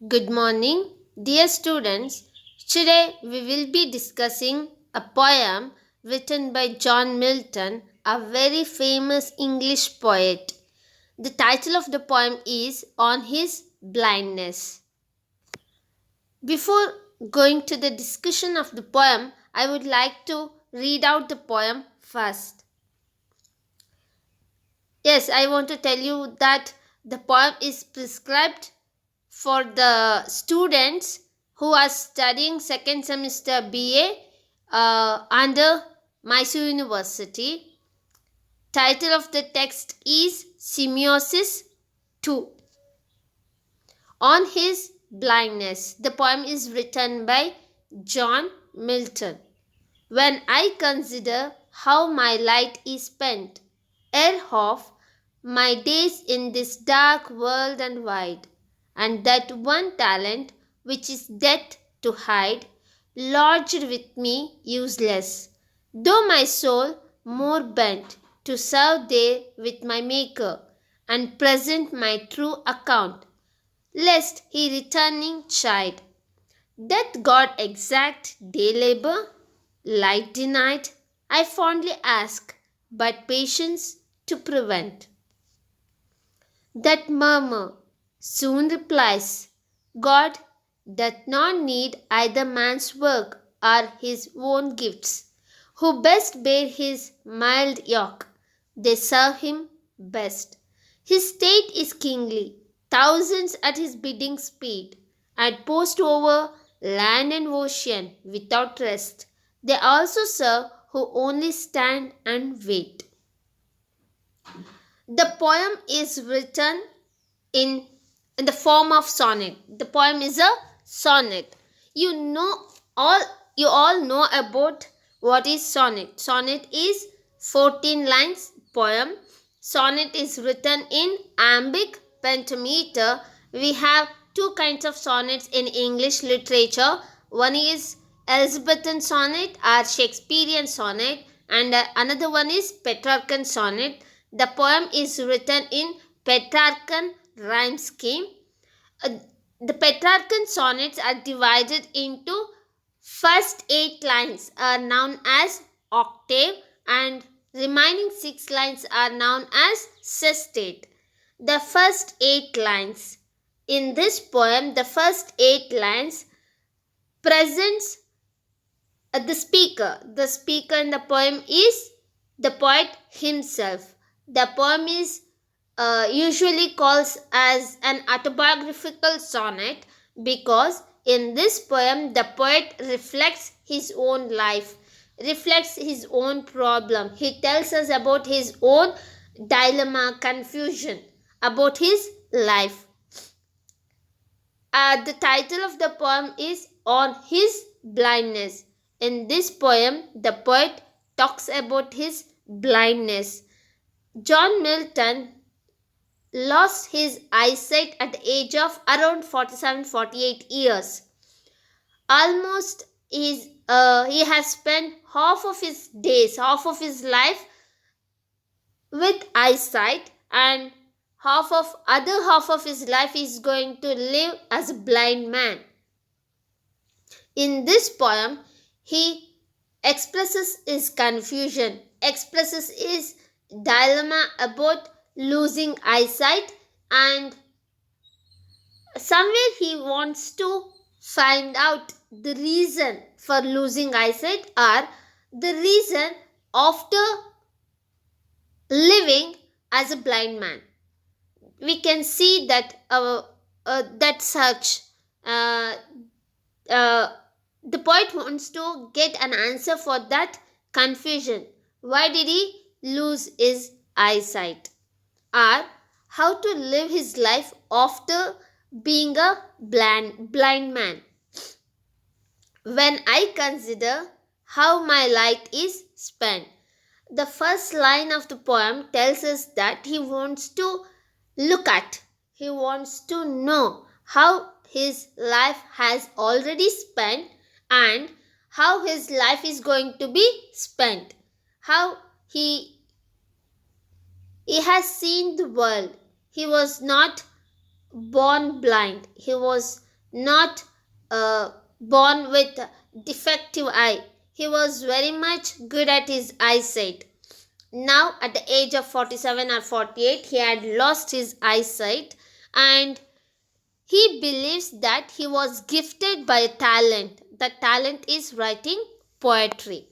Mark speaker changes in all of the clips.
Speaker 1: Good morning, dear students. Today we will be discussing a poem written by John Milton, a very famous English poet. The title of the poem is On His Blindness. Before going to the discussion of the poem, I would like to read out the poem first. Yes, I want to tell you that the poem is prescribed for the students who are studying second semester BA under Mysore University. Title of the text is Semiosis 2. On his blindness. The poem is written by John Milton. When I consider how my light is spent, ere half my days in this dark world and wide, and that one talent which is death to hide, lodged with me useless, though my soul more bent to serve there with my Maker, and present my true account, lest he returning chide. Doth God exact day labor? Light denied? I fondly ask, but patience to prevent. That murmur soon replies, God doth not need either man's work or his own gifts. Who best bear his mild yoke, they serve him best. His state is kingly, thousands at his bidding speed, at post over land and ocean without rest. They also serve who only stand and wait. The poem is written in, in the form of sonnet. The poem is a sonnet. You know all you all know about what is sonnet. Sonnet is 14 lines poem. Sonnet is written in iambic pentameter. We have two kinds of sonnets in English literature. One is Elizabethan sonnet or Shakespearean sonnet, and another one is Petrarchan sonnet. The poem is written in Petrarchan rhyme scheme. Uh, the Petrarchan sonnets are divided into first 8 lines are known as octave and remaining 6 lines are known as sestate. The first 8 lines in this poem, the first 8 lines presents the speaker in the poem is the poet himself. The poem is usually calls as an autobiographical sonnet because in this poem the poet reflects his own life, reflects his own problem. He tells us about his own dilemma, confusion, about his life. The title of the poem is On His Blindness. In this poem, the poet talks about his blindness. John Milton lost his eyesight at the age of around 47-48 years. Almost he has spent half of his days, half of his life with eyesight, and other half of his life is going to live as a blind man. In this poem, he expresses his confusion, expresses his dilemma about losing eyesight, and somewhere he wants to find out the reason for losing eyesight or the reason after living as a blind man. We can see that that such uh, uh, the poet wants to get an answer for that confusion. Why did he lose his eyesight? Or how to live his life after being a blind man. When I consider how my life is spent. The first line of the poem tells us that he wants to look at, he wants to know how his life has already spent and how his life is going to be spent. How he has seen the world. He was not born blind. He was not born with defective eye. He was very much good at his eyesight. Now, at the age of 47 or 48, he had lost his eyesight, and he believes that he was gifted by a talent. The talent is writing poetry.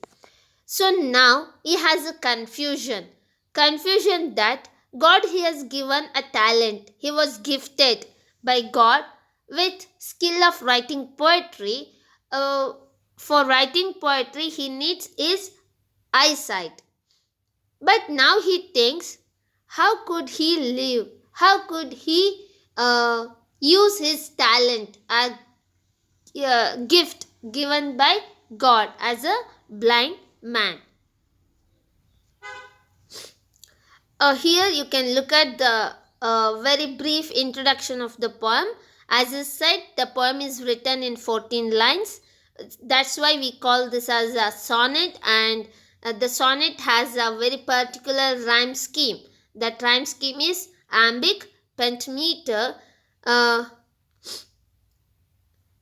Speaker 1: So now he has a confusion that God he has given a talent. He was gifted by God with skill of writing poetry. Uh, for writing poetry, he needs his eyesight. But now he thinks, how could he live? How could he use his talent, a gift given by God as a blind man? Here you can look at the very brief introduction of the poem. As I said, the poem is written in 14 lines. That's why we call this as a sonnet, and the sonnet has a very particular rhyme scheme. That rhyme scheme is iambic pentameter. Uh,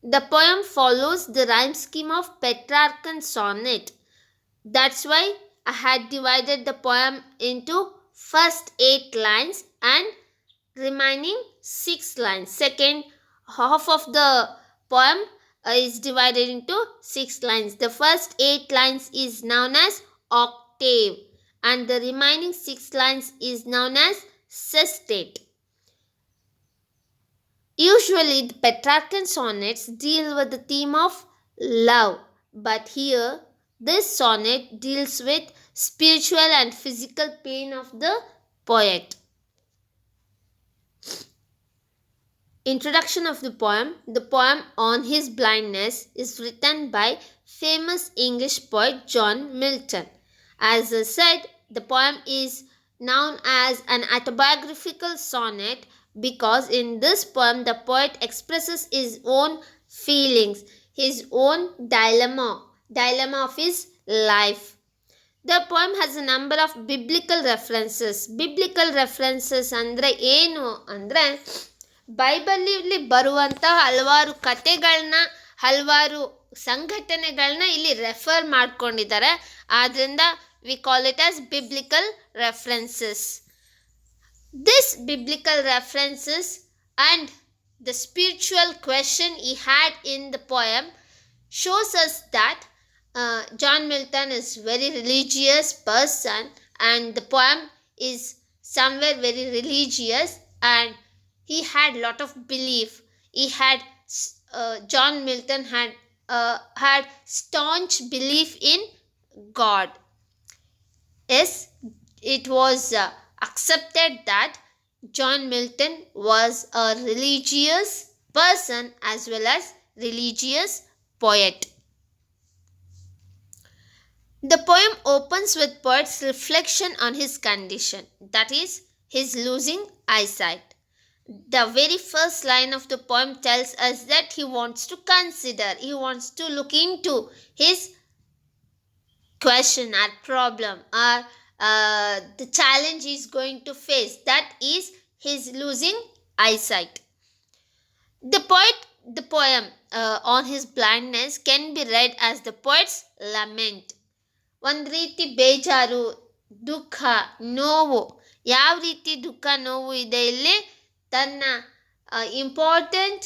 Speaker 1: the poem follows the rhyme scheme of Petrarchan sonnet. That's why I had divided the poem into first 8 lines and remaining 6 lines. Second half of the poem is divided into 6 lines. The first 8 lines is known as octave, and the remaining 6 lines is known as sestet. Usually, the Petrarchan sonnets deal with the theme of love, but here this sonnet deals with spiritual and physical pain of the poet. Introduction of the poem. The poem On His Blindness is written by famous English poet John Milton. As I said, the poem is known as an autobiographical sonnet because in this poem the poet expresses his own feelings, his own dilemma of his life. The poem has a number of biblical references. Biblical references ಅಂದರೆ ಏನು ಅಂದರೆ ಬೈಬಲಲ್ಲಿ ಬರುವಂಥ ಹಲವಾರು ಕತೆಗಳನ್ನ, ಹಲವಾರು ಸಂಘಟನೆಗಳನ್ನ ಇಲ್ಲಿ refer ಮಾಡ್ಕೊಂಡಿದ್ದಾರೆ. ಆದ್ದರಿಂದ we call it as biblical references. This biblical references and the spiritual question he had in the poem shows us that John Milton is very religious person, and the poem is somewhere very religious, and he had lot of belief. John Milton had staunch belief in God. Yes, it was accepted that John Milton was a religious person as well as religious poet. The poem opens with poet's reflection on his condition, that is, his losing eyesight. The very first line of the poem tells us that he wants to consider, he wants to look into his question or problem or the challenge he is going to face, that is his losing eyesight. The poem on his blindness can be read as the poet's lament. ಒಂದು ರೀತಿ ಬೇಜಾರು, ದುಃಖ, ನೋವು. ಯಾವ ರೀತಿ ದುಃಖ ನೋವು ಇದೆ ಇಲ್ಲಿ, ತನ್ನ important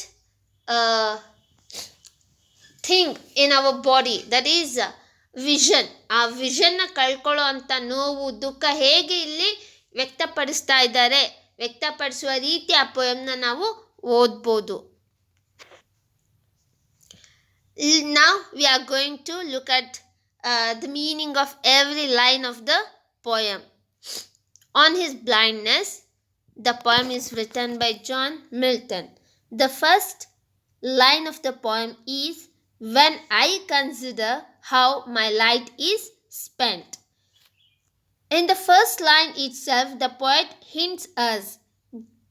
Speaker 1: thing in our body, that is vision. ಆ ವಿಷನ್ನ ಕಳ್ಕೊಳ್ಳೋ ಅಂಥ ನೋವು, ದುಃಖ ಹೇಗೆ ಇಲ್ಲಿ ವ್ಯಕ್ತಪಡಿಸ್ತಾ ಇದ್ದಾರೆ, ವ್ಯಕ್ತಪಡಿಸುವ ರೀತಿ ಆ ಪೊಯಮ್ನ ನಾವು ಓದ್ಬೋದು. Now we are going to look at the meaning of every line of the poem. On his blindness, the poem is written by John Milton. The first line of the poem is, when I consider how my light is spent. In the first line itself, the poet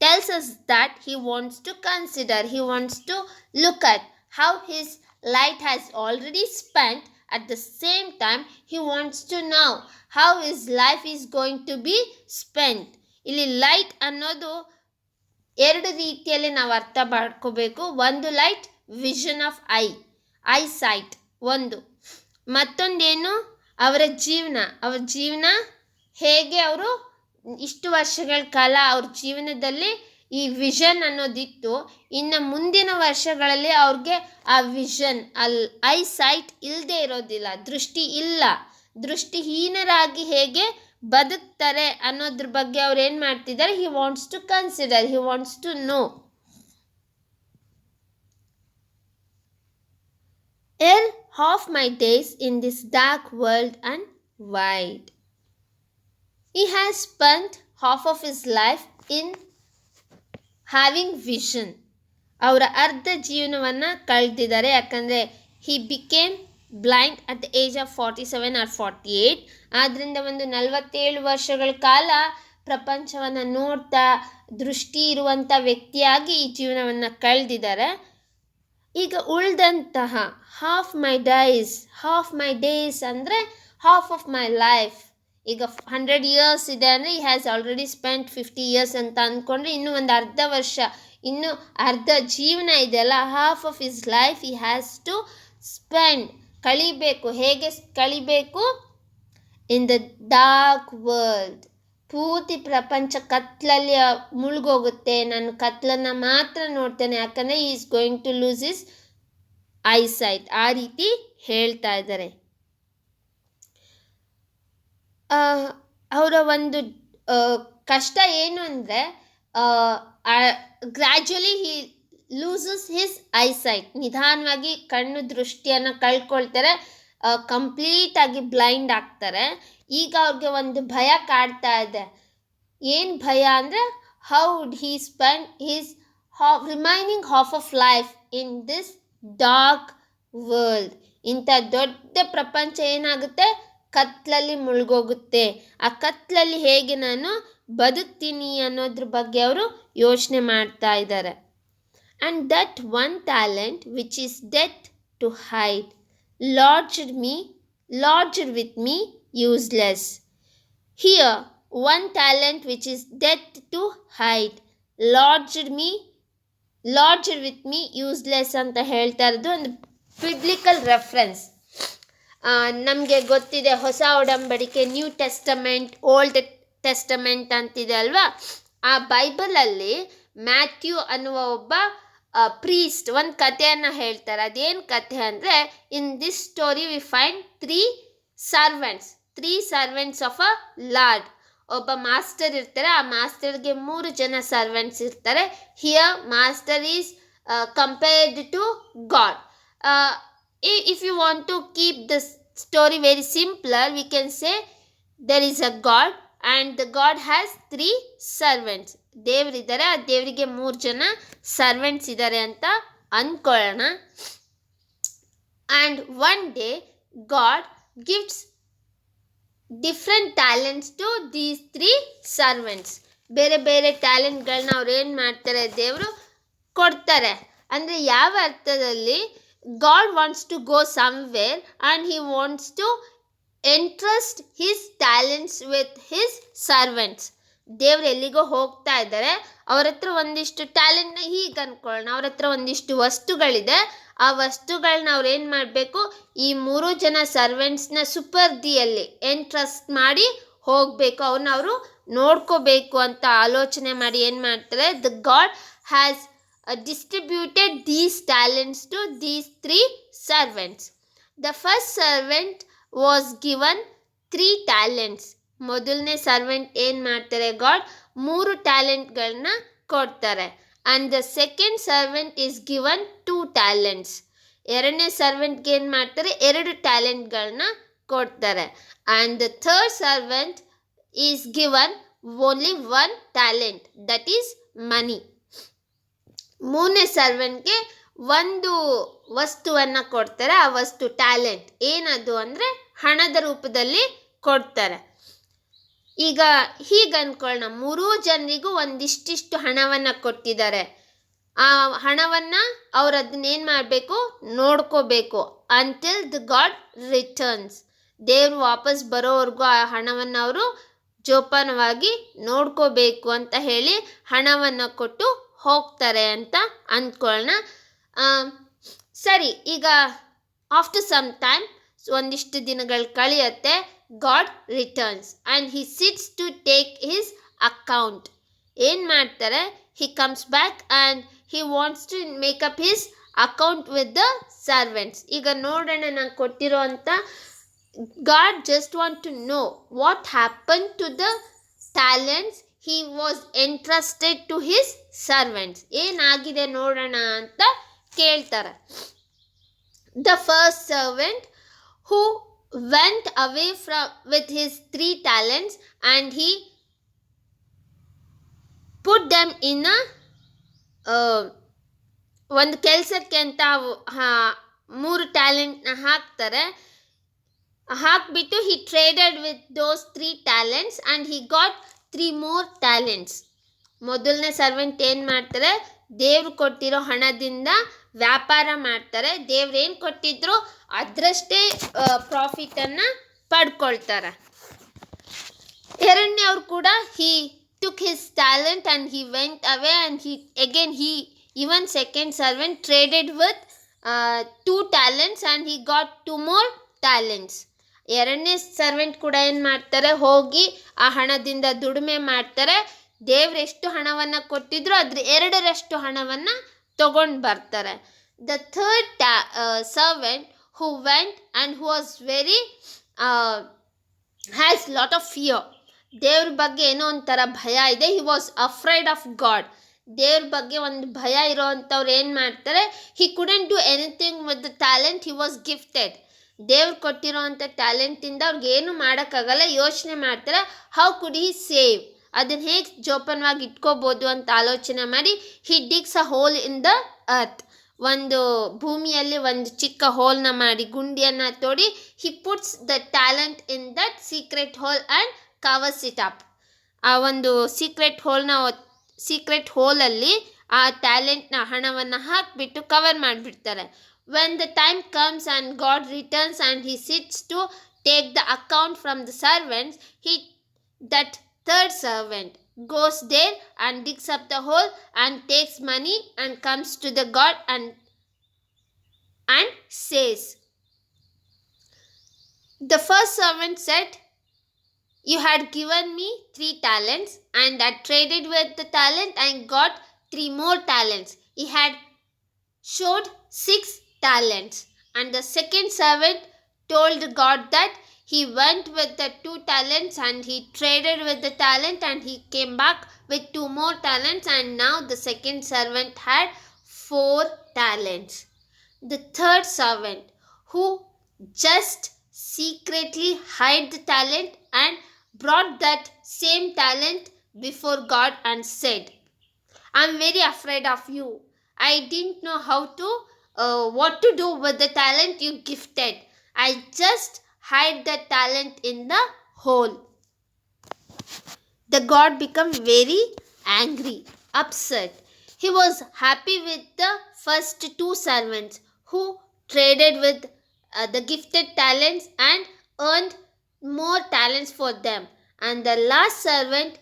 Speaker 1: tells us that he wants to consider, he wants to look at how his light has already spent. At the same time, he wants to know how his life is going to be spent. ಇಲ್ಲಿ light ಅನ್ನೋದು ಎರಡು ರೀತಿಯಲ್ಲಿ ನಾವು ಅರ್ಥ ಮಾಡ್ಕೋಬೇಕು. ಒಂದು light vision of I site ಒಂದು, ಮತ್ತೊಂದೇನು ಅವರ ಜೀವನ ಹೇಗೆ ಅವರು ಇಷ್ಟು ವರ್ಷಗಳ ಕಾಲ ಅವ್ರ ಜೀವನದಲ್ಲಿ ಈ ವಿಷನ್ ಅನ್ನೋದಿತ್ತು. ಇನ್ನು ಮುಂದಿನ ವರ್ಷಗಳಲ್ಲಿ ಅವ್ರಿಗೆ ಆ ವಿಷನ್ ಐ ಸೈಟ್ ಇಲ್ಲದೆ ಇರೋದಿಲ್ಲ, ದೃಷ್ಟಿ ಇಲ್ಲ, ದೃಷ್ಟಿಹೀನರಾಗಿ ಹೇಗೆ ಬದುಕ್ತಾರೆ ಅನ್ನೋದ್ರ ಬಗ್ಗೆ ಅವ್ರು ಏನು ಮಾಡ್ತಿದ್ದಾರೆ, he wants to consider, he wants to know. Ere half my days in this dark world and wide. He has spent half of his life in having vision. ಅವರ ಅರ್ಧ ಜೀವನವನ್ನು ಕಳೆದಿದ್ದಾರೆ. ಯಾಕಂದರೆ ಹಿ became blind at the age of 47 or 48. ಆದ್ದರಿಂದ ಒಂದು 47 ವರ್ಷಗಳ ಕಾಲ ಪ್ರಪಂಚವನ್ನು ನೋಡ್ತಾ ದೃಷ್ಟಿ ಇರುವಂಥ ವ್ಯಕ್ತಿಯಾಗಿ ಈ ಜೀವನವನ್ನು ಕಳೆದಿದ್ದಾರೆ. ಈಗ ಉಳಿದಂತಹ ಹಾಫ್ ಮೈ ಡೇಸ್ ಅಂದರೆ ಹಾಫ್ ಆಫ್ ಮೈ ಲೈಫ್. ಈಗ 100 years ಇದೆ ಅಂದರೆ ಈ ಹ್ಯಾಸ್ ಆಲ್ರೆಡಿ ಸ್ಪೆಂಟ್ 50 years ಅಂತ ಅಂದ್ಕೊಂಡ್ರೆ ಇನ್ನೂ ಒಂದು ಅರ್ಧ ವರ್ಷ, ಇನ್ನು ಅರ್ಧ ಜೀವನ ಇದೆಯಲ್ಲ, ಹಾಫ್ ಆಫ್ ಹಿಸ್ ಲೈಫ್ ಈ ಹ್ಯಾಸ್ ಟು ಸ್ಪೆಂಡ್, ಕಳಿಬೇಕು. ಹೇಗೆ ಕಳಿಬೇಕು? In the dark world. ಪೂರ್ತಿ ಪ್ರಪಂಚ ಕತ್ಲಲ್ಲಿ ಮುಳುಗೋಗುತ್ತೆ, ನಾನು ಕತ್ಲನ್ನು ಮಾತ್ರ ನೋಡ್ತೇನೆ, ಯಾಕಂದರೆ ಈ is going to lose his eyesight. ಆ ರೀತಿ ಹೇಳ್ತಾ ಇದ್ದಾರೆ. ಅವರ ಒಂದು ಕಷ್ಟ ಏನು ಅಂದರೆ gradually he loses his eyesight. ನಿಧಾನವಾಗಿ ಕಣ್ಣು ದೃಷ್ಟಿಯನ್ನು ಕಳ್ಕೊಳ್ತಾರೆ, ಕಂಪ್ಲೀಟಾಗಿ ಬ್ಲೈಂಡ್ ಆಗ್ತಾರೆ. ಈಗ ಅವ್ರಿಗೆ ಒಂದು ಭಯ ಕಾಡ್ತಾ ಇದೆ. ಏನು ಭಯ ಅಂದರೆ how would he spend his remaining half of life in this dark world. ಇಂಥ ದೊಡ್ಡ ಪ್ರಪಂಚ ಏನಾಗುತ್ತೆ, ಕತ್ಲಲ್ಲಿ ಮುಳುಗೋಗುತ್ತೆ. ಆ ಕತ್ಲಲ್ಲಿ ಹೇಗೆ ನಾನು ಬದುಕ್ತೀನಿ ಅನ್ನೋದ್ರ ಬಗ್ಗೆ ಅವರು ಯೋಚನೆ ಮಾಡ್ತಾ ಇದ್ದಾರೆ. And that one talent which is death to hide lodged with me useless. Here one talent which is dead to hide lodged with me useless ಅಂತ ಹೇಳ್ತಾ ಇರೋದು ಒಂದು ಬಿಬ್ಲಿಕಲ್ ರೆಫರೆನ್ಸ್. ನಮಗೆ ಗೊತ್ತಿದೆ, ಹೊಸ ಒಡಂಬಡಿಕೆ, ನ್ಯೂ ಟೆಸ್ಟಮೆಂಟ್, ಓಲ್ಡ್ ಟೆಸ್ಟಮೆಂಟ್ ಅಂತಿದೆ ಅಲ್ವಾ. ಆ ಬೈಬಲಲ್ಲಿ ಮ್ಯಾಥ್ಯೂ ಅನ್ನುವ ಒಬ್ಬ ಪ್ರೀಸ್ಟ್ ಒಂದು ಕಥೆಯನ್ನು ಹೇಳ್ತಾರೆ. ಅದೇನು ಕಥೆ ಅಂದರೆ, in this story we find three servants of a lord. ಒಬ್ಬ ಮಾಸ್ಟರ್ ಇರ್ತಾರೆ, ಆ ಮಾಸ್ಟರ್ಗೆ 3 ಜನ ಸರ್ವೆಂಟ್ಸ್ ಇರ್ತಾರೆ. Here master is compared to God. if you want to keep the story very simpler, we can say there is a God and the God has 3 servants. ದೇವರಿದ್ದಾರೆ, ಆ ದೇವರಿಗೆ 3 ಜನ ಸರ್ವೆಂಟ್ಸ್ ಇದ್ದಾರೆ ಅಂತ ಅಂದ್ಕೊಳ್ಳೋಣ. And one day God gives different talents to these 3 servants. ಬೇರೆ ಬೇರೆ ಟ್ಯಾಲೆಂಟ್ಗಳನ್ನ ಅವ್ರು ಏನು ಮಾಡ್ತಾರೆ, ದೇವರು ಕೊಡ್ತಾರೆ. ಅಂದರೆ ಯಾವ ಅರ್ಥದಲ್ಲಿ, God wants to go somewhere and he wants to entrust his talents with his servants. ದೇವ್ರು ಎಲ್ಲಿಗೋ ಹೋಗ್ತಾ ಇದ್ದಾರೆ, ಅವ್ರ ಹತ್ರ ಒಂದಿಷ್ಟು ಟ್ಯಾಲೆಂಟ್ನ ಹೀಗೆ ಅಂದ್ಕೊಳ್ಳೋಣ, ಅವ್ರ ಹತ್ರ ಒಂದಿಷ್ಟು ವಸ್ತುಗಳಿದೆ. ಆ ವಸ್ತುಗಳನ್ನ ಅವ್ರು ಏನು ಮಾಡಬೇಕು, ಈ 3 ಜನ ಸರ್ವೆಂಟ್ಸ್ನ ಸುಪರ್ದಿಯಲ್ಲಿ ಎಂಟ್ರಸ್ಟ್ ಮಾಡಿ ಹೋಗಬೇಕು, ಅವ್ರನ್ನ ಅವರು ನೋಡ್ಕೋಬೇಕು ಅಂತ ಆಲೋಚನೆ ಮಾಡಿ ಏನು ಮಾಡ್ತಾರೆ, the god has distributed these talents to these 3 servants. The first servant was given 3 talents. ಮೊದಲನೇ ಸರ್ವೆಂಟ್ ಏನು ಮಾಡ್ತಾರೆ, ಗಾಡ್ 3 ಟ್ಯಾಲೆಂಟ್ಗಳನ್ನ ಕೊಡ್ತಾರೆ. And the second servant is given 2 talents. ಎರಡನೇ ಸರ್ವೆಂಟ್ಗೆ ಏನು ಮಾಡ್ತಾರೆ, 2 ಟ್ಯಾಲೆಂಟ್ಗಳನ್ನ ಕೊಡ್ತಾರೆ. And the third servant is given only 1 talent, that is ಮನಿ. 3ನೇ ಸರ್ವೆಂಟ್ಗೆ ಒಂದು ವಸ್ತುವನ್ನು ಕೊಡ್ತಾರೆ. ಆ ವಸ್ತು ಟ್ಯಾಲೆಂಟ್ ಏನದು ಅಂದರೆ ಹಣದ ರೂಪದಲ್ಲಿ ಕೊಡ್ತಾರೆ. ಈಗ ಹೀಗೆ ಅಂದ್ಕೊಳ್ಳೋಣ, 3 ಜನರಿಗೂ ಒಂದಿಷ್ಟಿಷ್ಟು ಹಣವನ್ನು ಕೊಟ್ಟಿದ್ದಾರೆ. ಆ ಹಣವನ್ನು ಅವ್ರು ಅದನ್ನೇನು ಮಾಡಬೇಕು, ನೋಡ್ಕೋಬೇಕು ಅಂಟಿಲ್ ದ ಗಾಡ್ ರಿಟರ್ನ್ಸ್. ದೇವರು ವಾಪಸ್ ಬರೋವರೆಗೂ ಆ ಹಣವನ್ನು ಅವರು ಜೋಪಾನವಾಗಿ ನೋಡ್ಕೋಬೇಕು ಅಂತ ಹೇಳಿ ಹಣವನ್ನು ಕೊಟ್ಟು ಹೋಗ್ತಾರೆ ಅಂತ ಅಂದ್ಕೊಳ್ಳೋಣ. ಸರಿ, ಈಗ ಆಫ್ಟರ್ ಸಮ್ ಟೈಮ್, ಒಂದಿಷ್ಟು ದಿನಗಳು ಕಳೆಯುತ್ತೆ. God returns and he sits to take his account. ಏನು ಮಾಡ್ತಾರೆ, he comes back and he wants to make up his account with the servants. ಈಗ ನೋಡೋಣ, ನಾನು ಕೊಟ್ಟಿರೋ ಅಂಥ God just want to know what happened to the talents he was entrusted to his servants. ಏನಾಗಿದೆ ನೋಡೋಣ ಅಂತ ಕೇಳ್ತಾರೆ. The first servant who went away with his 3 talents and he put them in a ಒಂದು ಕೆಲಸಕ್ಕೆ ಅಂತ 3 ಟ್ಯಾಲೆಂಟ್ನ ಹಾಕ್ಬಿಟ್ಟು he traded with those 3 talents and he got 3 more talents. ಮೊದಲನೇ servant ಏನು ಮಾಡ್ತಾರೆ, ದೇವ್ರು ಕೊಟ್ಟಿರೋ ಹಣದಿಂದ ವ್ಯಾಪಾರ ಮಾಡ್ತಾರೆ. ದೇವ್ರು ಏನು ಕೊಟ್ಟಿದ್ರು ಅದರಷ್ಟೇ ಪ್ರಾಫಿಟನ್ನು ಪಡ್ಕೊಳ್ತಾರೆ. ಎರಡನೇವ್ರು ಕೂಡ he took his talent and he went away and even second servant traded with 2 talents and he got 2 more talents. ಎರಡನೇ ಸರ್ವೆಂಟ್ ಕೂಡ ಏನು ಮಾಡ್ತಾರೆ, ಹೋಗಿ ಆ ಹಣದಿಂದ ದುಡಿಮೆ ಮಾಡ್ತಾರೆ. ದೇವ್ರು ಎಷ್ಟು ಹಣವನ್ನು ಕೊಟ್ಟಿದ್ರು ಅದ್ರ 2ರಷ್ಟು ಹಣವನ್ನು ತಗೊಂಡು ಬರ್ತಾರೆ. The third servant who went and who was very has lot of fear. ದೇವ್ರ ಬಗ್ಗೆ ಏನೋ ಒಂಥರ ಭಯ ಇದೆ. He was afraid of God. ದೇವ್ರ ಬಗ್ಗೆ ಒಂದು ಭಯ ಇರೋ ಅಂಥವ್ರು ಏನು ಮಾಡ್ತಾರೆ, he couldn't do anything with the talent he was gifted. ದೇವ್ರು ಕೊಟ್ಟಿರೋ ಅಂಥ ಟ್ಯಾಲೆಂಟಿಂದ ಅವ್ರಿಗೆ ಏನು ಮಾಡೋಕ್ಕಾಗಲ್ಲ. ಯೋಚನೆ ಮಾಡ್ತಾರೆ, ಹೌ ಕುಡ್ ಹಿ ಸೇವ್, ಅದನ್ನು ಹೇಗೆ ಜೋಪಾನವಾಗಿ ಇಟ್ಕೋಬೋದು ಅಂತ ಆಲೋಚನೆ ಮಾಡಿ he digs a hole in the earth. ಒಂದು ಭೂಮಿಯಲ್ಲಿ ಒಂದು ಚಿಕ್ಕ ಹೋಲ್ನ ಮಾಡಿ, ಗುಂಡಿಯನ್ನು ತೋಡಿ, he puts the talent in that secret hole and covers it up. ಆ ಒಂದು ಸೀಕ್ರೆಟ್ ಹೋಲಲ್ಲಿ ಆ ಟ್ಯಾಲೆಂಟ್ನ ಹಣವನ್ನು ಹಾಕಿಬಿಟ್ಟು ಕವರ್ ಮಾಡಿಬಿಡ್ತಾರೆ. When the time comes and God returns and he sits to take the account from the servants, that third servant goes there and digs up the hole and takes money and comes to the God and says, the first servant said, you had given me 3 talents and I traded with the talent and got 3 more talents. He had showed 6 talents. And the second servant told God that he went with the 2 talents and he traded with the talent and he came back with 2 more talents, and now the second servant had 4 talents. The third servant, who just secretly hid the talent and brought that same talent before God and said, I'm very afraid of you. I didn't know what to do with the talent you gifted. I just hide the talent in the hole. The God became very angry, upset. He was happy with the first 2 servants who traded with the gifted talents and earned more talents for them. And the last servant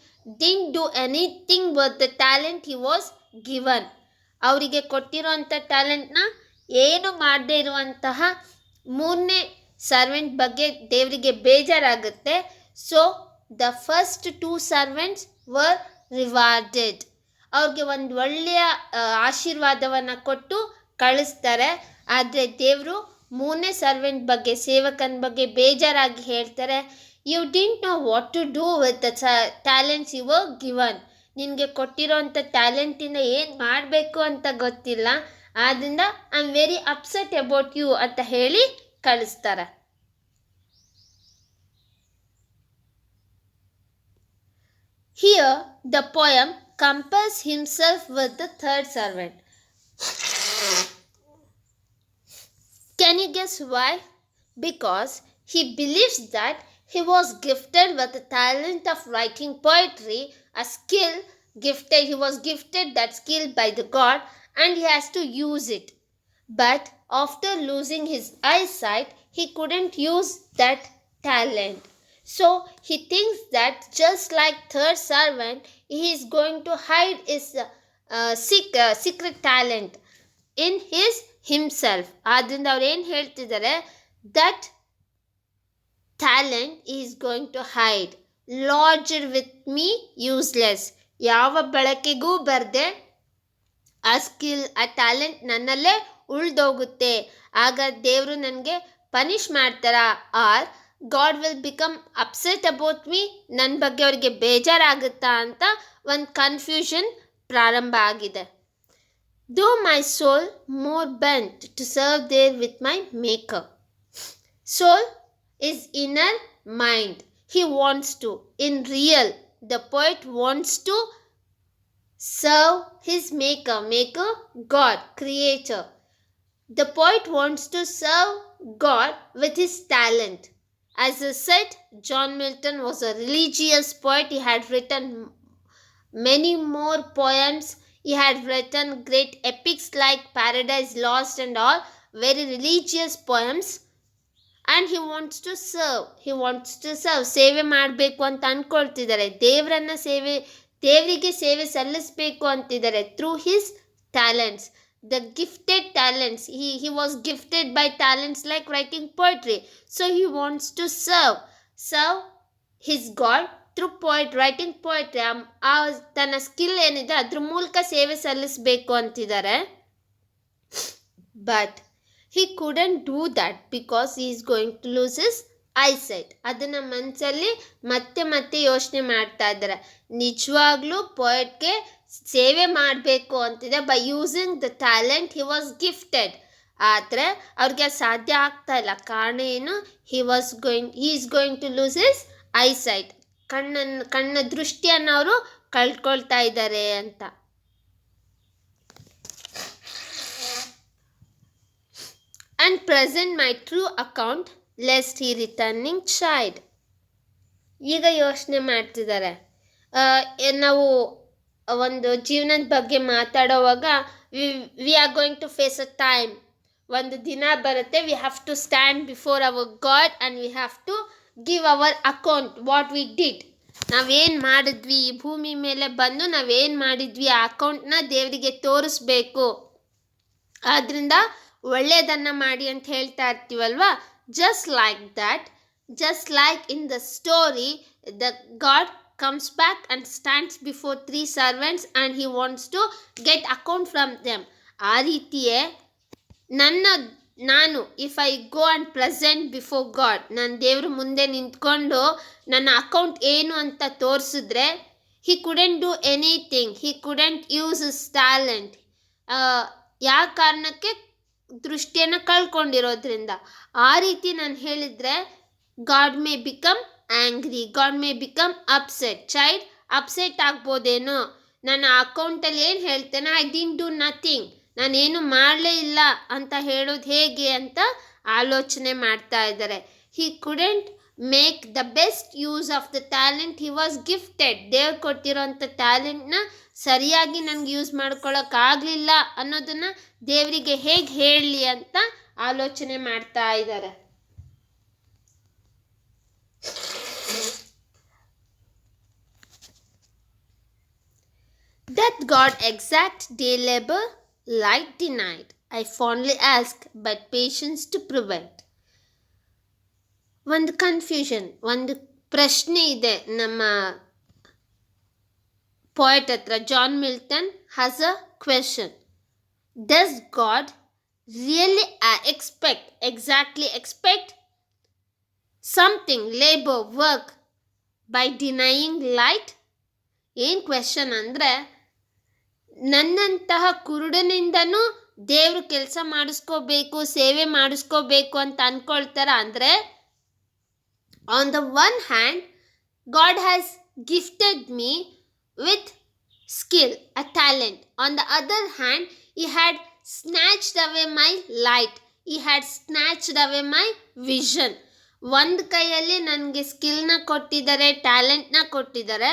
Speaker 1: didn't do anything with the talent he was given. ಅವರಿಗೆ ಕೊಟ್ಟಿರೋಂಥ ಟ್ಯಾಲೆಂಟ್ನ ಏನು ಮಾಡದೇ ಇರುವಂತಹ 3ನೇ servant ಬಗ್ಗೆ ದೇವರಿಗೆ ಬೇಜಾರಾಗುತ್ತೆ. So the first 2 servants var rewarded. ಅವ್ರಿಗೆ ಒಂದು ಒಳ್ಳೆಯ ಆಶೀರ್ವಾದವನ್ನು ಕೊಟ್ಟು ಕಳಿಸ್ತಾರೆ. ಆದರೆ ದೇವರು 3ನೇ ಸರ್ವೆಂಟ್ ಬಗ್ಗೆ, ಸೇವಕನ ಬಗ್ಗೆ ಬೇಜಾರಾಗಿ ಹೇಳ್ತಾರೆ, you didn't know what to do with the talents you were given. ನಿನಗೆ ಕೊಟ್ಟಿರೋಂಥ ಟ್ಯಾಲೆಂಟಿಂದ ಏನು ಮಾಡಬೇಕು ಅಂತ ಗೊತ್ತಿಲ್ಲ, ಆದ್ದರಿಂದ I am very upset about you ಅಂತ ಹೇಳಿ ಕಳಿಸ್ತಾರೆ. Here the poem compares himself with the third servant. Can you guess why? Because he believes that he was gifted with the talent of writing poetry, a skill gifted. He was gifted that skill by the God and he has to use it. But after losing his eyesight, he couldn't use that talent. So he thinks that just like third servant, he is going to hide his secret talent in himself. ಆದ್ದರಿಂದ ಅವ್ರು ಏನು ಹೇಳ್ತಿದ್ದಾರೆ, that talent is going to hide lodged with me useless. ಯಾವ ಬಳಕೆಗೂ ಬರದೆ ಆ skill, ಆ talent ನನ್ನಲ್ಲೇ ಉಳ್ದೋಗುತ್ತೆ. ಆಗ ದೇವರು ನನಗೆ ಪನಿಷ್ ಮಾಡ್ತಾರ, or God will become upset about me, ನನ್ನ ಬಗ್ಗೆ ಅವ್ರಿಗೆ ಬೇಜಾರಾಗುತ್ತಾ ಅಂತ ಒಂದು ಕನ್ಫ್ಯೂಷನ್ ಪ್ರಾರಂಭ ಆಗಿದೆ. Though my soul more bent to serve therewith my maker. Soul is inner mind. He wants to, in real, the poet wants to serve his maker, God, creator. The poet wants to serve God with his talent. As I said, John Milton was a religious poet. He had written many more poems. He had written great epics like Paradise Lost and all, very religious poems. And he wants to serve. ಸೇವೆ ಮಾಡಬೇಕು ಅಂತ ಅಂದ್ಕೊಳ್ತಿದ್ದಾರೆ. ದೇವರಿಗೆ ಸೇವೆ ಸಲ್ಲಿಸಬೇಕು ಅಂತಿದ್ದಾರೆ through his talents, the gifted talents. he was gifted by talents like writing poetry. So he wants to serve his God through writing poetry. ಆ ತನ್ನ skill ಏನಿದೆ ಅದ್ರ ಮೂಲಕ ಸೇವೆ ಸಲ್ಲಿಸಬೇಕು ಅಂತಿದ್ದಾರೆ. But he couldn't do that because he is going to lose his eyesight. ಅದನ್ನು ಮನಸ್ಸಲ್ಲಿ ಮತ್ತೆ ಯೋಚನೆ ಮಾಡ್ತಾ ಇದ್ದಾರೆ. ನಿಜವಾಗ್ಲೂ ಪೋಯಟ್ಗೆ ಸೇವೆ ಮಾಡಬೇಕು ಅಂತಿದೆ by using the talent he was gifted. ಆದರೆ ಅವ್ರಿಗೆ ಸಾಧ್ಯ ಆಗ್ತಾ ಇಲ್ಲ. ಕಾರಣ ಏನು? He is going to lose his eyesight. ಕಣ್ಣ ದೃಷ್ಟಿಯನ್ನು ಅವರು ಕಳ್ಕೊಳ್ತಾ ಇದ್ದಾರೆ ಅಂತ. And present my true account lest he returning child. ಈಗ ಯೋಚನೆ ಮಾಡ್ತಿದ್ದಾರೆ. ನಾವು ಒಂದು ಜೀವನದ ಬಗ್ಗೆ ಮಾತಾಡೋವಾಗ we are going to face a time. ಒಂದು ದಿನ ಬರುತ್ತೆ, we have to stand before our God and we have to give our account what we did. ನಾವೇನು ಮಾಡಿದ್ವಿ, ಈ ಭೂಮಿ ಮೇಲೆ ಬಂದು ನಾವೇನು ಮಾಡಿದ್ವಿ ಆ ಅಕೌಂಟ್ನ ದೇವರಿಗೆ ತೋರಿಸ್ಬೇಕು. ಆದ್ದರಿಂದ ಒಳ್ಳೆಯದನ್ನು ಮಾಡಿ ಅಂತ ಹೇಳ್ತಾ ಇರ್ತೀವಲ್ವ. Just like in the story, the God comes back and stands before 3 servants and he wants to get account from them. ಆ ರೀತಿಯೇ ನಾನು if I go and present before God, ನಾನು ದೇವ್ರ ಮುಂದೆ ನಿಂತ್ಕೊಂಡು ನನ್ನ ಅಕೌಂಟ್ ಏನು ಅಂತ ತೋರಿಸಿದ್ರೆ, he couldn't do anything, he couldn't use his talent. ಯಾವ ಕಾರಣಕ್ಕೆ? ದೃಷ್ಟಿಯನ್ನು ಕಳ್ಕೊಂಡಿರೋದ್ರಿಂದ. ಆ ರೀತಿ ನಾನು ಹೇಳಿದರೆ God may become angry, God may become upset. Child upset ಆಗ್ಬೋದೇನೋ, ನನ್ನ ಅಕೌಂಟಲ್ಲಿ ಏನು ಹೇಳ್ತೇನೆ, ಐ ಡಿಂಟ್ ಡೂ ನಥಿಂಗ್, ನಾನೇನು ಮಾಡಲೇ ಇಲ್ಲ ಅಂತ ಹೇಳೋದು ಹೇಗೆ ಅಂತ ಆಲೋಚನೆ ಮಾಡ್ತಾ ಇದ್ದಾರೆ. He couldn't make the best use of the talent he was gifted. ದೇವ್ರು ಕೊಟ್ಟಿರೋಂಥ ಟ್ಯಾಲೆಂಟ್ನ ಸರಿಯಾಗಿ ನನಗೆ ಯೂಸ್ ಮಾಡ್ಕೊಳ್ಳೋಕ್ಕಾಗಲಿಲ್ಲ ಅನ್ನೋದನ್ನು ದೇವರಿಗೆ ಹೇಗೆ ಹೇಳಲಿ ಅಂತ ಆಲೋಚನೆ ಮಾಡ್ತಾ ಇದ್ದಾರೆ. That God exact day labor, light denied. I fondly ask, but patience to prevent. ಒಂದು ಕನ್ಫ್ಯೂಷನ್, ಒಂದು ಪ್ರಶ್ನೆ ಇದೆ ನಮ್ಮ ಪೋಯಟ್ ಹತ್ರ. John Milton has a question. Does God really expect something, labor, work by denying light? ಏನು question ಅಂದರೆ, ನನ್ನಂತಹ ಕುರುಡನಿಂದನೂ ದೇವರು ಕೆಲಸ ಮಾಡಿಸ್ಕೋಬೇಕು, ಸೇವೆ ಮಾಡಿಸ್ಕೋಬೇಕು ಅಂತ ಅಂದ್ಕೊಳ್ತಾರ? ಅಂದರೆ on the one hand god has gifted me with skill, a talent. On the other hand he had snatched away my light, he had snatched away my vision. ಒಂದು ಕೈಯಲ್ಲಿ ನನಗೆ ಸ್ಕಿಲ್ನ ಕೊಟ್ಟಿದ್ದಾರೆ, ಟ್ಯಾಲೆಂಟ್ನ ಕೊಟ್ಟಿದ್ದಾರೆ.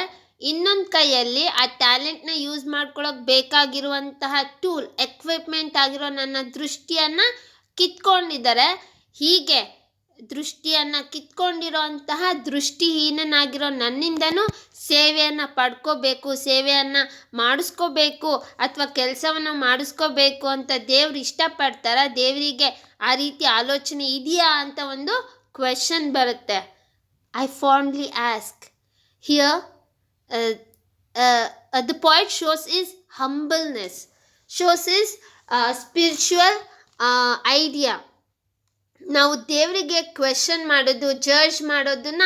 Speaker 1: ಇನ್ನೊಂದು ಕೈಯಲ್ಲಿ ಆ ಟ್ಯಾಲೆಂಟ್ನ ಯೂಸ್ ಮಾಡ್ಕೊಳ್ಳೋಕೆ ಬೇಕಾಗಿರುವಂತಹ ಟೂಲ್, ಎಕ್ವಿಪ್ಮೆಂಟ್ ಆಗಿರೋ ನನ್ನ ದೃಷ್ಟಿಯನ್ನು ಕಿತ್ಕೊಂಡಿದ್ದಾರೆ. ಹೀಗೆ ದೃಷ್ಟಿಯನ್ನು ಕಿತ್ಕೊಂಡಿರೋಂತಹ ದೃಷ್ಟಿಹೀನನಾಗಿರೋ ನನ್ನಿಂದನೂ ಸೇವೆಯನ್ನು ಪಡ್ಕೋಬೇಕು, ಸೇವೆಯನ್ನು ಮಾಡಿಸ್ಕೋಬೇಕು ಅಥವಾ ಕೆಲಸವನ್ನು ಮಾಡಿಸ್ಕೋಬೇಕು ಅಂತ ದೇವ್ರು ಇಷ್ಟಪಡ್ತಾರ? ದೇವರಿಗೆ ಆ ರೀತಿ ಆಲೋಚನೆ ಇದೆಯಾ ಅಂತ ಒಂದು ಕ್ವೆಶನ್ ಬರುತ್ತೆ. I fondly ask here the poet shows his humbleness, shows his spiritual idea. ನಾವು ದೇವರಿಗೆ ಕ್ವೆಶನ್ ಮಾಡೋದು, ಜಡ್ಜ್ ಮಾಡೋದನ್ನ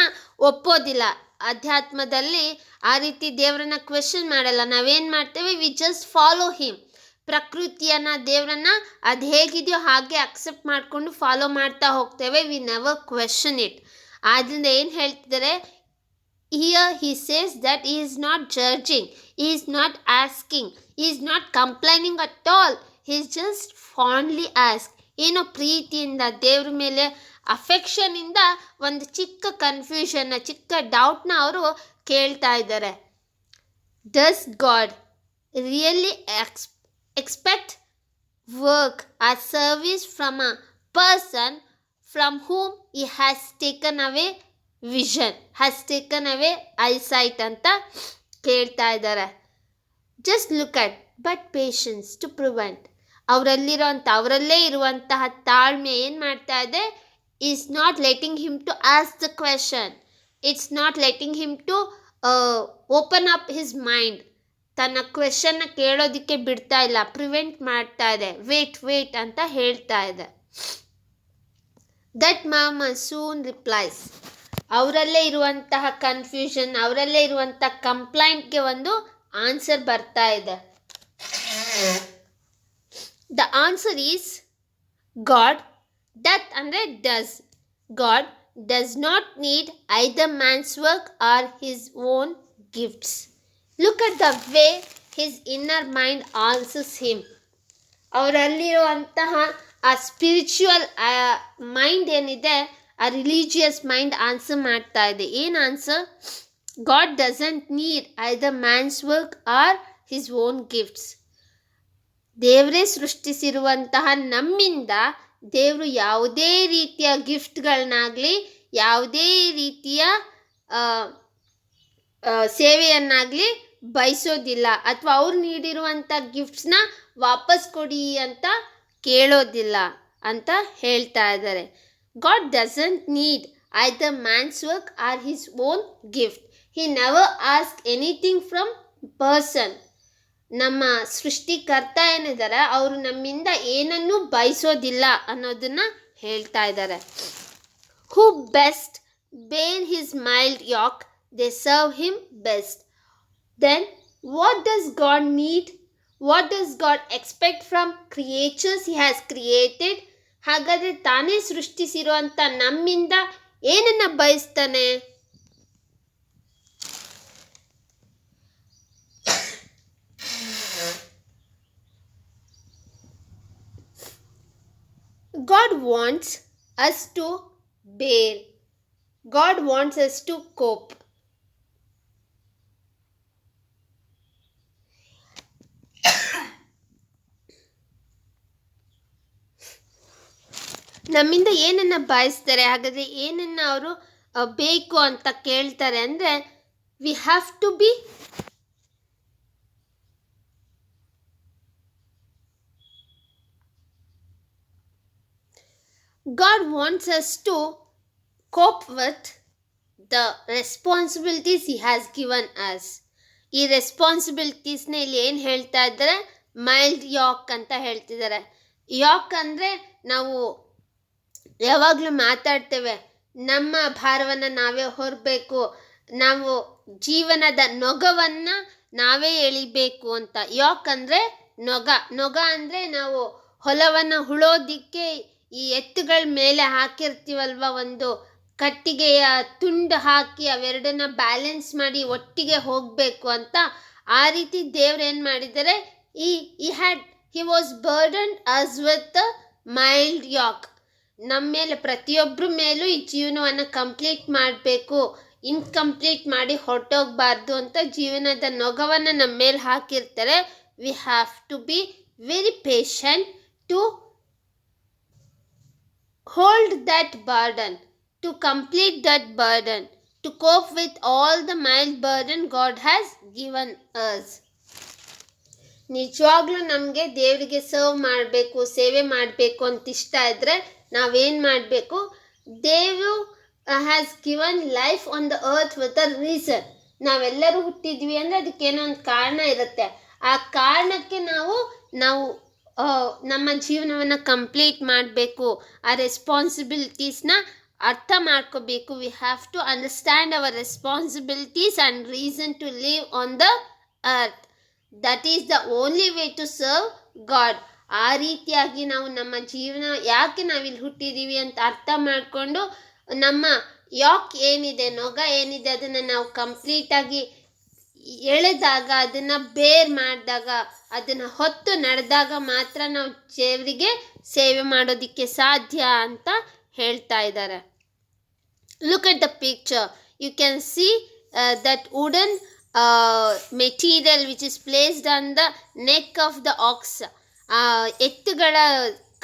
Speaker 1: ಒಪ್ಪೋದಿಲ್ಲ. ಅಧ್ಯಾತ್ಮದಲ್ಲಿ ಆ ರೀತಿ ದೇವರನ್ನ ಕ್ವೆಶನ್ ಮಾಡಲ್ಲ. ನಾವೇನು ಮಾಡ್ತೇವೆ, ವಿ ಜಸ್ಟ್ ಫಾಲೋ ಹಿಮ್. ಪ್ರಕೃತಿಯನ್ನು, ದೇವರನ್ನ ಅದು ಹೇಗಿದೆಯೋ ಹಾಗೆ ಅಕ್ಸೆಪ್ಟ್ ಮಾಡಿಕೊಂಡು ಫಾಲೋ ಮಾಡ್ತಾ ಹೋಗ್ತೇವೆ. We never question it. ಆದ್ದರಿಂದ ಏನು ಹೇಳ್ತಿದ್ದಾರೆ, here he says that he is not judging, he is not asking, he is not complaining at all, he is just fondly asked. ಏನೋ ಪ್ರೀತಿಯಿಂದ ದೇವ್ರ ಮೇಲೆ ಅಫೆಕ್ಷನಿಂದ ಒಂದು ಚಿಕ್ಕ ಕನ್ಫ್ಯೂಷನ್ನ, ಚಿಕ್ಕ ಡೌಟ್ನ ಅವರು ಕೇಳ್ತಾ ಇದ್ದಾರೆ. Does God really expect work or service from a person from whom he has taken away vision, has taken away eyesight ಅಂತ ಕೇಳ್ತಾ ಇದ್ದಾರೆ. Just look at but patience to prevent. ಅವರಲ್ಲೇ ಇರುವಂತಹ ತಾಳ್ಮೆ ಏನು ಮಾಡ್ತಾ ಇದೆ, is not letting him to ask the question, it's not letting him to open up his mind. ತನ್ನ ಕ್ವೆಶನ್ನ ಕೇಳೋದಕ್ಕೆ ಬಿಡ್ತಾ ಇಲ್ಲ, ಪ್ರಿವೆಂಟ್ ಮಾಡ್ತಾ ಇದೆ, ವೇಟ್ ಅಂತ ಹೇಳ್ತಾ ಇದೆ. That murmur soon replies. ಅವರಲ್ಲೇ ಇರುವಂತಹ ಕನ್ಫ್ಯೂಷನ್, ಅವರಲ್ಲೇ ಇರುವಂತಹ ಕಂಪ್ಲೈಂಟ್ಗೆ ಒಂದು ಆನ್ಸರ್ ಬರ್ತಾ ಇದೆ. The answer is God doth ಅಂದರೆ does. God does not need either man's work or his own gifts. Look at the way his inner mind answers him. ಅವರಲ್ಲಿರುವಂತಹ ಆ ಸ್ಪಿರಿಚುವಲ್ ಮೈಂಡ್ ಏನಿದೆ, ಆ ರಿಲಿಜಿಯಸ್ ಮೈಂಡ್ ಆನ್ಸರ್ ಮಾಡ್ತಾ ಇದೆ. ಏನು answer? God doesn't need either man's work or his own gifts. ದೇವರೇ ಸೃಷ್ಟಿಸಿರುವಂತಹ ನಮ್ಮಿಂದ ದೇವರು ಯಾವುದೇ ರೀತಿಯ ಗಿಫ್ಟ್ಗಳನ್ನಾಗಲಿ, ಯಾವುದೇ ರೀತಿಯ ಸೇವೆಯನ್ನಾಗಲಿ ಬಯಸೋದಿಲ್ಲ, ಅಥವಾ ಅವ್ರು ನೀಡಿರುವಂಥ ಗಿಫ್ಟ್ಸ್ನ ವಾಪಸ್ ಕೊಡಿ ಅಂತ ಕೇಳೋದಿಲ್ಲ ಅಂತ ಹೇಳ್ತಾ ಇದ್ದಾರೆ. God doesn't need either man's work or his own gift. He never asks anything from person. ನಮ್ಮ ಸೃಷ್ಟಿಕರ್ತ ಏನಿದ್ದಾರೆ, ಅವರು ನಮ್ಮಿಂದ ಏನನ್ನೂ ಬಯಸೋದಿಲ್ಲ ಅನ್ನೋದನ್ನ ಹೇಳ್ತಾ ಇದ್ದಾರೆ. Who best bear his mild yoke, they serve him best. Then what does God need? What does God expect from creatures he has created? ಹಾಗಾದರೆ ತಾನೇ ಸೃಷ್ಟಿಸಿರುವಂಥ ನಮ್ಮಿಂದ ಏನನ್ನ ಬಯಸ್ತಾನೆ? God wants us to bear. God wants us to cope. ನಮ್ಮಿಂದ ಏನನ್ನ ಬಯಸ್ತಾರೆ, ಹಾಗಾದರೆ ಏನನ್ನ ಅವರು ಬೇಕು ಅಂತ ಕೇಳ್ತಾರೆ ಅಂದರೆ, we have to be God wants us to cope with the responsibilities he has given us. ಈ ರೆಸ್ಪಾನ್ಸಿಬಿಲಿಟೀಸ್ನ ಇಲ್ಲಿ ಏನು ಹೇಳ್ತಾ ಇದ್ದಾರೆ, ಮೈಲ್ಡ್ ಯಾಕ್ ಅಂತ ಹೇಳ್ತಿದ್ದಾರೆ. ಯಾಕ್ ಅಂದರೆ ನಾವು ಯಾವಾಗಲೂ ಮಾತಾಡ್ತೇವೆ, ನಮ್ಮ ಭಾರವನ್ನು ನಾವೇ ಹೊರಬೇಕು, ನಾವು ಜೀವನದ ನೊಗವನ್ನು ನಾವೇ ಎಳಿಬೇಕು ಅಂತ. ಯಾಕಂದರೆ ನೊಗ ಅಂದರೆ ನಾವು ಹೊಲವನ್ನು ಹುಳೋದಿಕ್ಕೆ ಈ ಎತ್ತುಗಳ ಮೇಲೆ ಹಾಕಿರ್ತೀವಲ್ವ, ಒಂದು ಕಟ್ಟಿಗೆಯ ತುಂಡು ಹಾಕಿ ಅವೆರಡನ್ನ ಬ್ಯಾಲೆನ್ಸ್ ಮಾಡಿ ಒಟ್ಟಿಗೆ ಹೋಗಬೇಕು ಅಂತ. ಆ ರೀತಿ ದೇವ್ರು ಏನು ಮಾಡಿದ್ದಾರೆ, he was burdened us with a mild yoke. ನಮ್ಮ ಮೇಲೆ, ಪ್ರತಿಯೊಬ್ಬರ ಮೇಲೂ ಈ ಜೀವನವನ್ನು ಕಂಪ್ಲೀಟ್ ಮಾಡಬೇಕು, ಇನ್ಕಂಪ್ಲೀಟ್ ಮಾಡಿ ಹೊರಟೋಗ್ಬಾರ್ದು ಅಂತ ಜೀವನದ ನೊಗವನ್ನು ನಮ್ಮ ಮೇಲೆ ಹಾಕಿರ್ತಾರೆ. We have to be very patient to hold that burden, to complete that burden, to cope with all the mild burden God has given us. ನಿಜವಾಗ್ಲೂ ನಮಗೆ ದೇವರಿಗೆ ಸರ್ವ್ ಮಾಡಬೇಕು, ಸೇವೆ ಮಾಡಬೇಕು ಅಂತ ಇಷ್ಟ ಇದ್ದರೆ ನಾವೇನು ಮಾಡಬೇಕು? ದೇವರು has given life on the earth with a reason. ನಾವೆಲ್ಲರೂ ಹುಟ್ಟಿದ್ವಿ ಅಂದರೆ ಅದಕ್ಕೇನೋ ಒಂದು ಕಾರಣ ಇರುತ್ತೆ. ಆ ಕಾರಣಕ್ಕೆ ನಾವು ನಮ್ಮ ಜೀವನವನ್ನು ಕಂಪ್ಲೀಟ್ ಮಾಡಬೇಕು. ಆ ರೆಸ್ಪಾನ್ಸಿಬಿಲಿಟೀಸ್ನ ಅರ್ಥ ಮಾಡ್ಕೋಬೇಕು. We have to understand our responsibilities and reason to live on the earth. That is the only way to serve God. ಆ ರೀತಿಯಾಗಿ ನಾವು ನಮ್ಮ ಜೀವನ ಯಾಕೆ ನಾವಿಲ್ಲಿ ಹುಟ್ಟಿದ್ದೀವಿ ಅಂತ ಅರ್ಥ ಮಾಡಿಕೊಂಡು ನಮ್ಮ ಯಾಕ್ ಏನಿದೆ, ನೊಗ ಏನಿದೆ, ಅದನ್ನು ನಾವು ಕಂಪ್ಲೀಟಾಗಿ ಎಳೆದಾಗ, ಅದನ್ನು ಬೇರ್ ಮಾಡಿದಾಗ, ಅದನ್ನು ಹೊತ್ತು ನಡೆದಾಗ ಮಾತ್ರ ನಾವು ದೇವರಿಗೆ ಸೇವೆ ಮಾಡೋದಕ್ಕೆ ಸಾಧ್ಯ ಅಂತ ಹೇಳ್ತಾ ಇದ್ದಾರೆ. Look at the picture. You can see that wooden material which is placed on the neck of the ox. ಎತ್ತುಗಳ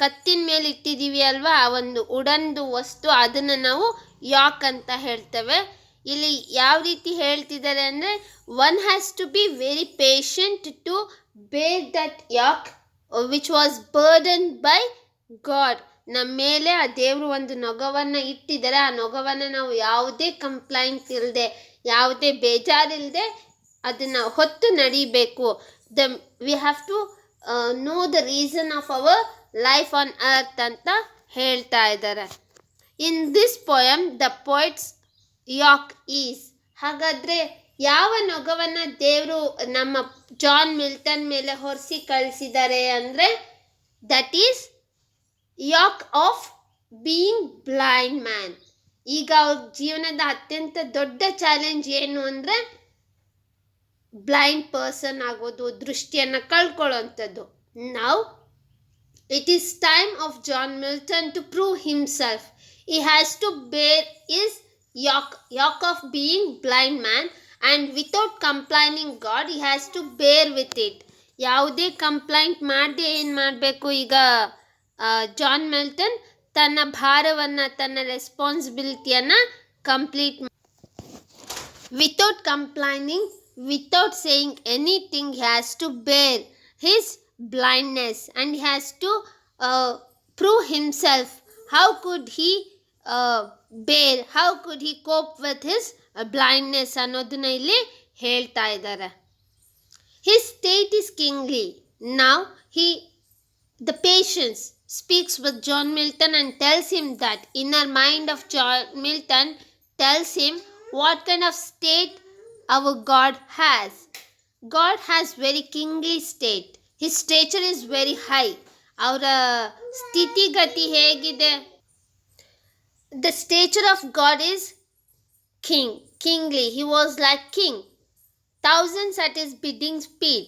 Speaker 1: ಕತ್ತಿನ ಮೇಲೆ ಇಟ್ಟಿದ್ದೀವಿ ಅಲ್ವಾ, ಆ ಒಂದು ಉಡನ್ದು ವಸ್ತು, ಅದನ್ನು ನಾವು ಯಾಕ್ ಅಂತ ಹೇಳ್ತೇವೆ. ಇಲ್ಲಿ ಯಾವ ರೀತಿ ಹೇಳ್ತಿದ್ದಾರೆ ಅಂದರೆ, one has to be very patient to bear that yoke which was burden by God. ನಮ್ಮ ಮೇಲೆ ಆ ದೇವರು ಒಂದು ನೊಗವನ್ನು ಇಟ್ಟಿದ್ದಾರೆ. ಆ ನೊಗವನ್ನು ನಾವು ಯಾವುದೇ ಕಂಪ್ಲೈಂಟ್ ಇಲ್ಲದೆ, ಯಾವುದೇ ಬೇಜಾರಿಲ್ಲದೆ ಅದನ್ನು ಹೊತ್ತು ನಡಿಬೇಕು. We have to know the reason of our life on earth ಅಂತ ಹೇಳ್ತಾ ಇದ್ದಾರೆ. In this poem the poet's yoke is. ಹಾಗಾದರೆ ಯಾವ ನೊಗವನ್ನು ದೇವರು ನಮ್ಮ ಜಾನ್ ಮಿಲ್ಟನ್ ಮೇಲೆ ಹೊರಿಸಿ ಕಳಿಸಿದ್ದಾರೆ ಅಂದರೆ, ದಟ್ ಈಸ್ ಯಾಕ್ ಆಫ್ ಬೀಯಿಂಗ್ ಬ್ಲೈಂಡ್ ಮ್ಯಾನ್. ಈಗ ಅವ್ರ ಜೀವನದ ಅತ್ಯಂತ ದೊಡ್ಡ ಚಾಲೆಂಜ್ ಏನು ಅಂದರೆ ಬ್ಲೈಂಡ್ ಪರ್ಸನ್ ಆಗೋದು, ದೃಷ್ಟಿಯನ್ನು ಕಳ್ಕೊಳ್ಳೋಂಥದ್ದು. Now it is time of John Milton to prove himself. he has to bear his yoke of being blind man, and without complaining God, he has to bear with it. ಯಾವುದೇ complaint ಮಾಡದೆ ಏನು ಮಾಡಬೇಕು? ಈಗ John Milton ತನ್ನ ಭಾರವನ್ನು, ತನ್ನ ರೆಸ್ಪಾನ್ಸಿಬಿಲಿಟಿಯನ್ನು complete without complaining, without saying anything, he has to bear his blindness and he has to prove himself. How could he bear, how could he cope with his blindness ಅನ್ನೋದನ್ನ ಇಲ್ಲಿ ಹೇಳ್ತಾ ಇದ್ದಾರೆ. His state is kingly. Now the patience speaks with John Milton and tells him that inner mind of John Milton tells him what kind of state our God has. God has very kingly state. His stature is very high. ಅವರ ಸ್ಥಿತಿಗತಿ ಹೇಗಿದೆ? The stature of God is kingly. He was like king. Thousands at his bidding speed.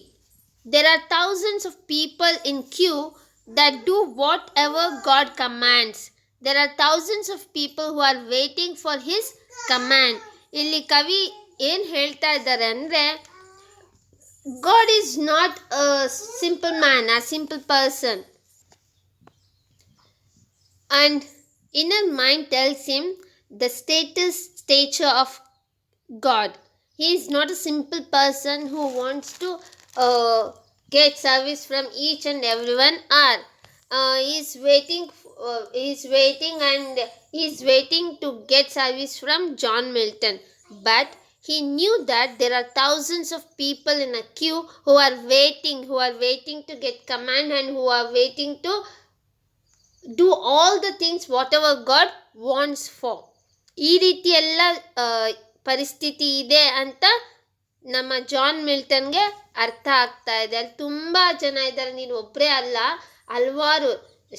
Speaker 1: There are thousands of people in queue that do whatever God commands. There are thousands of people who are waiting for his command. ಇಲ್ಲಿ ಕವಿ ಏನು ಹೇಳ್ತಾ ಇದ್ದಾರೆ ಅಂದರೆ, God is not a simple man, a simple person. And inner mind tells him the stature of God. He is not a simple person who wants to get service from each and everyone. He is waiting to get service from John Milton. But he knew that there are thousands of people in a queue who are waiting to get command, and who are waiting to do all the things whatever God wants for. ಈ ರೀತಿ ಎಲ್ಲ ಪರಿಸ್ಥಿತಿ ಇದೆ ಅಂತ ನಮ್ಮ John ಮಿಲ್ಟನ್ಗೆ ಅರ್ಥ ಆಗ್ತಾ ಇದೆ. ಅಲ್ಲಿ ತುಂಬ ಜನ ಇದ್ದಾರೆ, ನೀನು ಒಬ್ಬರೇ ಅಲ್ಲ, ಹಲವಾರು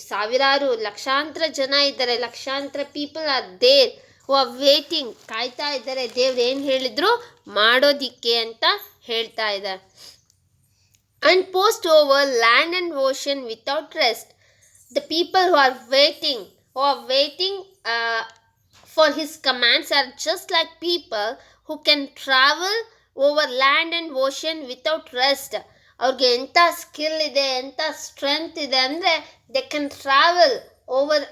Speaker 1: ಸಾವಿರಾರು ಲಕ್ಷಾಂತರ ಜನ ಇದ್ದಾರೆ. ಲಕ್ಷಾಂತರ people are there who are waiting, ಕಾಯ್ತಾ ಇದ್ದಾರೆ ದೇವ್ರು ಏನು ಹೇಳಿದ್ರು ಮಾಡೋದಿಕ್ಕೆ ಅಂತ ಹೇಳ್ತಾ ಇದ್ದಾರೆ. And post over land and ocean without rest. The people who are waiting for his commands are just like people who can travel over land and ocean without rest. ಅವ್ರಿಗೆ ಎಂಥ ಸ್ಕಿಲ್ ಇದೆ, ಎಂಥ ಸ್ಟ್ರೆಂತ್ ಇದೆ ಅಂದರೆ they can travel over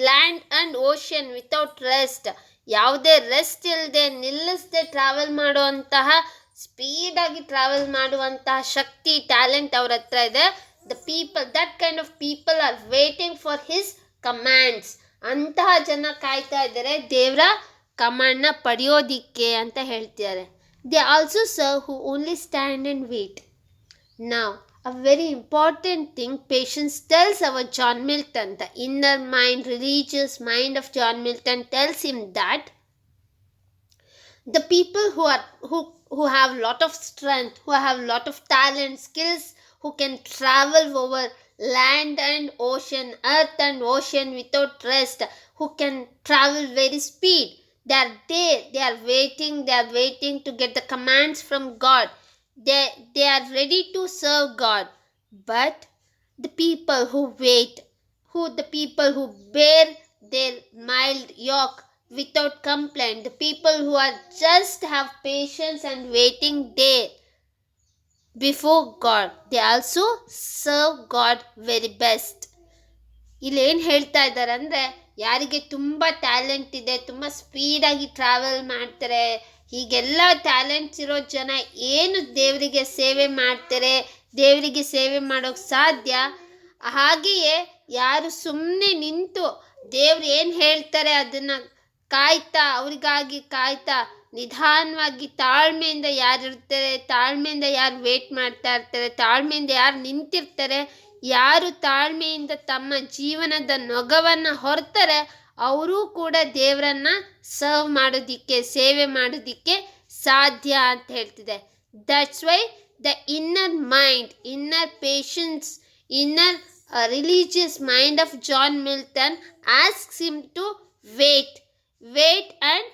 Speaker 1: land and ocean without rest. ಯಾವುದೇ rest ಇಲ್ಲದೆ ನಿಲ್ಲಿಸದೆ travel ಮಾಡುವಂತಹ, ಸ್ಪೀಡಾಗಿ ಟ್ರಾವೆಲ್ ಮಾಡುವಂತಹ ಶಕ್ತಿ, ಟ್ಯಾಲೆಂಟ್ ಅವ್ರ ಹತ್ರ ಇದೆ. The people, that kind of people are waiting for his commands. ಅಂತಹ ಜನ ಕಾಯ್ತಾ ಇದ್ದಾರೆ ದೇವರ ಕಮಾಂಡ್ನ ಪಡೆಯೋದಿಕ್ಕೆ ಅಂತ ಹೇಳ್ತಿದ್ದಾರೆ. They also serve who only stand and wait. ನಾವು a very important thing Patience tells our John Milton, the inner mind, religious mind of John Milton, tells him that the people who have lot of strength, who have lot of talent, skills, who can travel over land and ocean, earth and ocean without rest, who can travel very speed, they are there, they are waiting to get the commands from God. They are ready to serve God. But the people who wait, the people who bear their mild yoke without complaint, the people who are just have patience and waiting there before God, they also serve God very best. ಇಲ್ಲೇನು ಹೇಳ್ತಾ ಇದ್ದಾರೆ ಅಂದರೆ, ಯಾರಿಗೆ ತುಂಬ talent ಇದೆ, ತುಂಬ ಸ್ಪೀಡಾಗಿ travel ಮಾಡ್ತಾರೆ, ಹೀಗೆಲ್ಲ ಟ್ಯಾಲೆಂಟ್ಸ್ ಇರೋ ಜನ ಏನು ದೇವರಿಗೆ ಸೇವೆ ಮಾಡ್ತಾರೆ, ದೇವರಿಗೆ ಸೇವೆ ಮಾಡೋಕ್ಕೆ ಸಾಧ್ಯ. ಹಾಗೆಯೇ ಯಾರು ಸುಮ್ಮನೆ ನಿಂತು ದೇವ್ರು ಏನು ಹೇಳ್ತಾರೆ ಅದನ್ನು ಅವ್ರಿಗಾಗಿ ಕಾಯ್ತಾ ನಿಧಾನವಾಗಿ ತಾಳ್ಮೆಯಿಂದ ಯಾರು ಇರ್ತಾರೆ, ತಾಳ್ಮೆಯಿಂದ ಯಾರು ವೇಟ್ ಮಾಡ್ತಾ ಇರ್ತಾರೆ, ತಾಳ್ಮೆಯಿಂದ ಯಾರು ನಿಂತಿರ್ತಾರೆ, ಯಾರು ತಾಳ್ಮೆಯಿಂದ ತಮ್ಮ ಜೀವನದ ನೊಗವನ್ನು ಹೊರ್ತಾರೆ, ಅವರೂ ಕೂಡ ದೇವರನ್ನ ಸರ್ವ್ ಮಾಡೋದಿಕ್ಕೆ, ಸೇವೆ ಮಾಡೋದಿಕ್ಕೆ ಸಾಧ್ಯ ಅಂತ ಹೇಳ್ತಿದೆ. That's why the inner mind, inner patience, inner religious mind of John Milton asks him to wait and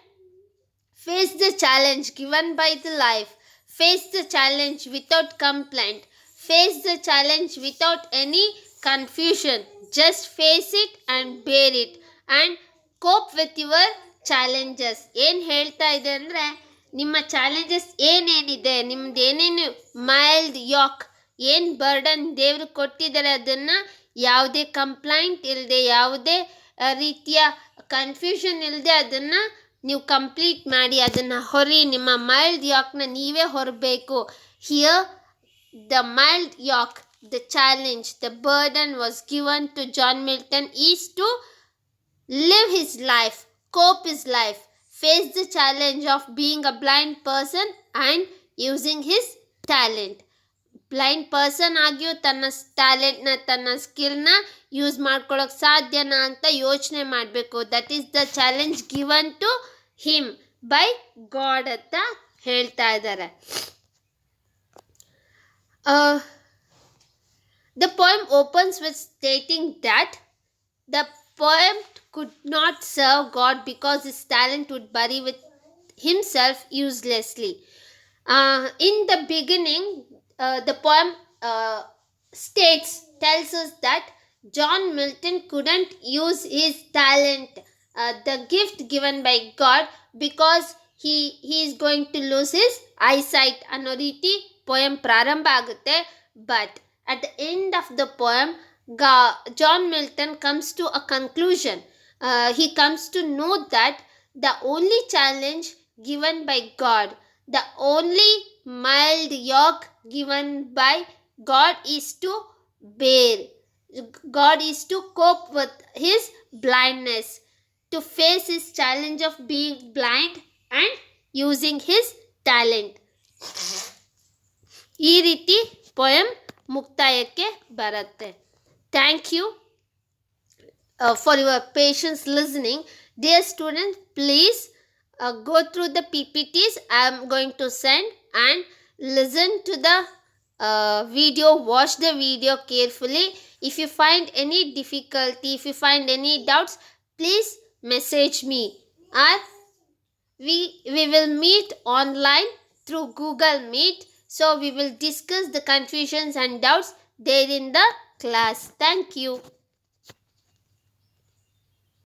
Speaker 1: face the challenge given by the life, face the challenge without complaint, face the challenge without any confusion, just face it and bear it and cope with your challenges. ಏನು ಹೇಳ್ತಾ ಇದೆ ಅಂದರೆ, ನಿಮ್ಮ challenges ಏನೇನಿದೆ, ನಿಮ್ದು ಏನೇನು mild ಯಾಕ್, ಏನು ಬರ್ಡನ್ ದೇವರು ಕೊಟ್ಟಿದ್ದಾರೆ, ಅದನ್ನು ಯಾವುದೇ ಕಂಪ್ಲೈಂಟ್ ಇಲ್ಲದೆ, ಯಾವುದೇ ರೀತಿಯ ಕನ್ಫ್ಯೂಷನ್ ಇಲ್ಲದೆ ಅದನ್ನು ನೀವು ಕಂಪ್ಲೀಟ್ ಮಾಡಿ, ಅದನ್ನು ಹೊರಿ, ನಿಮ್ಮ ಮೈಲ್ಡ್ ಯಾಕ್ನ ನೀವೇ ಹೊರಬೇಕು. Here the mild yoke, the challenge, the burden was given to John Milton is to live his life, cope his life, face the challenge of being a blind person and using his talent. Blind person ಆಗಿಯೂ ತನ್ನ ಟ್ಯಾಲೆಂಟ್ನ, ತನ್ನ ಸ್ಕಿಲ್ನ use ಮಾಡ್ಕೊಳ್ಳೋಕೆ ಸಾಧ್ಯನಾ ಅಂತ ಯೋಚನೆ ಮಾಡಬೇಕು. That is the challenge given to him by God ಅಂತ ಹೇಳ್ತಾ ಇದ್ದಾರೆ. The poem opens with stating that the poet could not serve God because his talent would bury with himself uselessly. In the beginning, the poem tells us that John Milton couldn't use his talent, the gift given by God, because he is going to lose his eyesight ಅನ್ನೋ ರೀತಿ poem ಪ್ರಾರಂಭ ಆಗುತ್ತೆ. But at the end of the poem, John Milton comes to a conclusion. He comes to know that the only challenge given by God, the only mild yoke given by God is to bear. God is to cope with his blindness, to face his challenge of being blind and using his talent. ಈ ರೀತಿ poem ಮುಕ್ತಾಯಕ್ಕೆ ಬರುತ್ತೆ. Thank you for your patience listening. Dear students, please go through the PPTs I am going to send and listen to the video, watch the video carefully. If you find any difficulty, if you find any doubts, please message me, or we will meet online through Google Meet. So we will discuss the confusions and doubts there in the class. Thank you.